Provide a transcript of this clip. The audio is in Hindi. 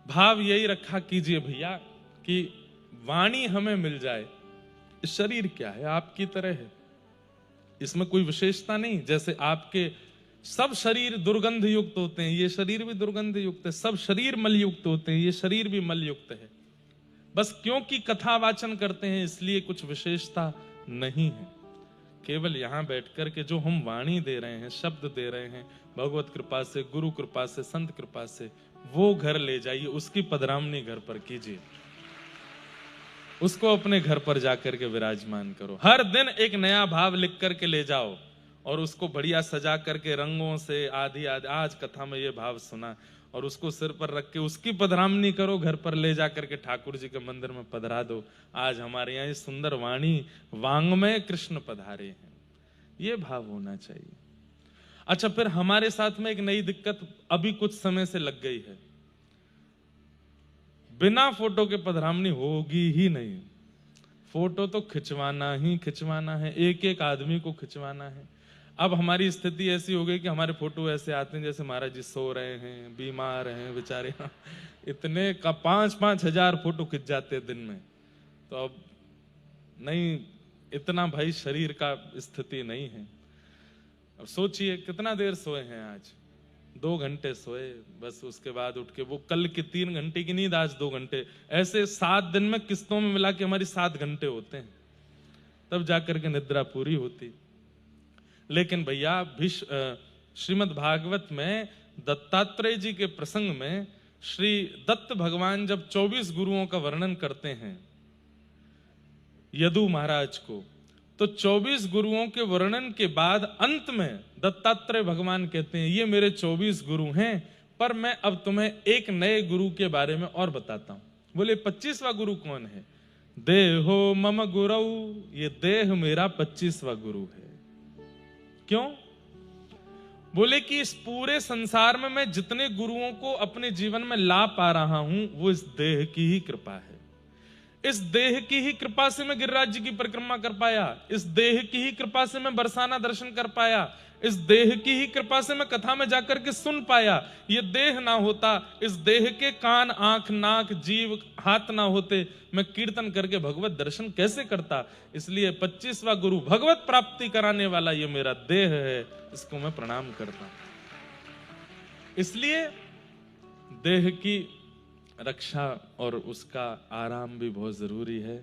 भाव यही रखा कीजिए भैया कि वाणी हमें मिल जाए। शरीर क्या है, आपकी तरह है, इसमें कोई विशेषता नहीं। जैसे आपके सब शरीर दुर्गंध युक्त होते हैं, ये शरीर भी दुर्गंध युक्त है। सब शरीर मल युक्त होते हैं, ये शरीर भी मल युक्त है। बस क्योंकि कथा वाचन करते हैं इसलिए कुछ विशेषता नहीं है। केवल यहां बैठकर के जो हम वाणी दे रहे हैं, शब्द दे रहे हैं, भगवत कृपा से, गुरु कृपा से, संत कृपा से, वो घर ले जाइए, उसकी पधरामनी घर पर कीजिए, उसको अपने घर पर जाकर के विराजमान करो। हर दिन एक नया भाव लिख करके ले जाओ और उसको बढ़िया सजा करके रंगों से आदि आदि, आज कथा में ये भाव सुना, और उसको सिर पर रख के उसकी पधरामनी करो, घर पर ले जाकर के ठाकुर जी के मंदिर में पधरा दो। आज हमारे यहाँ ये सुंदर वाणी वांग्मय कृष्ण पधारे हैं, ये भाव होना चाहिए। अच्छा, फिर हमारे साथ में एक नई दिक्कत अभी कुछ समय से लग गई है, बिना फोटो के पधरामनी होगी ही नहीं। फोटो तो खिंचवाना ही खिंचवाना है, एक एक आदमी को खिंचवाना है। अब हमारी स्थिति ऐसी हो गई कि हमारे फोटो ऐसे आते हैं जैसे महाराज जी सो रहे हैं, बीमार हैं बेचारे, इतने का 5-5 हजार फोटो खिंच जाते हैं दिन में। तो अब नहीं, इतना भाई शरीर का स्थिति नहीं है। अब सोचिए कितना देर सोए हैं आज, 2 घंटे सोए, बस उसके बाद उठ के वो कल की 3 घंटे की नींद, आज 2 घंटे, ऐसे 7 दिन में किस्तों में मिला के हमारी 7 घंटे होते हैं, तब जाकर के निद्रा पूरी होती। लेकिन भैया श्रीमद् भागवत में दत्तात्रेय जी के प्रसंग में श्री दत्त भगवान जब 24 गुरुओं का वर्णन करते हैं यदु महाराज को, तो 24 गुरुओं के वर्णन के बाद अंत में दत्तात्रेय भगवान कहते हैं ये मेरे 24 गुरु हैं, पर मैं अब तुम्हें एक नए गुरु के बारे में और बताता हूं। बोले 25वां गुरु कौन है? देहो मम गुरु, ये देह मेरा 25वां गुरु है। क्यों? बोले कि इस पूरे संसार में मैं जितने गुरुओं को अपने जीवन में ला पा रहा हूं वो इस देह की ही कृपा है। इस देह की ही कृपा से मैं गिरिराज जी की परिक्रमा कर पाया, इस देह की ही कृपा से मैं बरसाना दर्शन कर पाया, इस देह की ही कृपा से मैं कथा में जाकर के सुन पाया। ये देह ना होता, इस देह के कान आंख नाक जीव हाथ ना होते, मैं कीर्तन करके भगवत दर्शन कैसे करता। इसलिए 25वां गुरु भगवत प्राप्ति कराने वाला ये मेरा देह है, इसको मैं प्रणाम करता हूं। इसलिए देह की रक्षा और उसका आराम भी बहुत जरूरी है।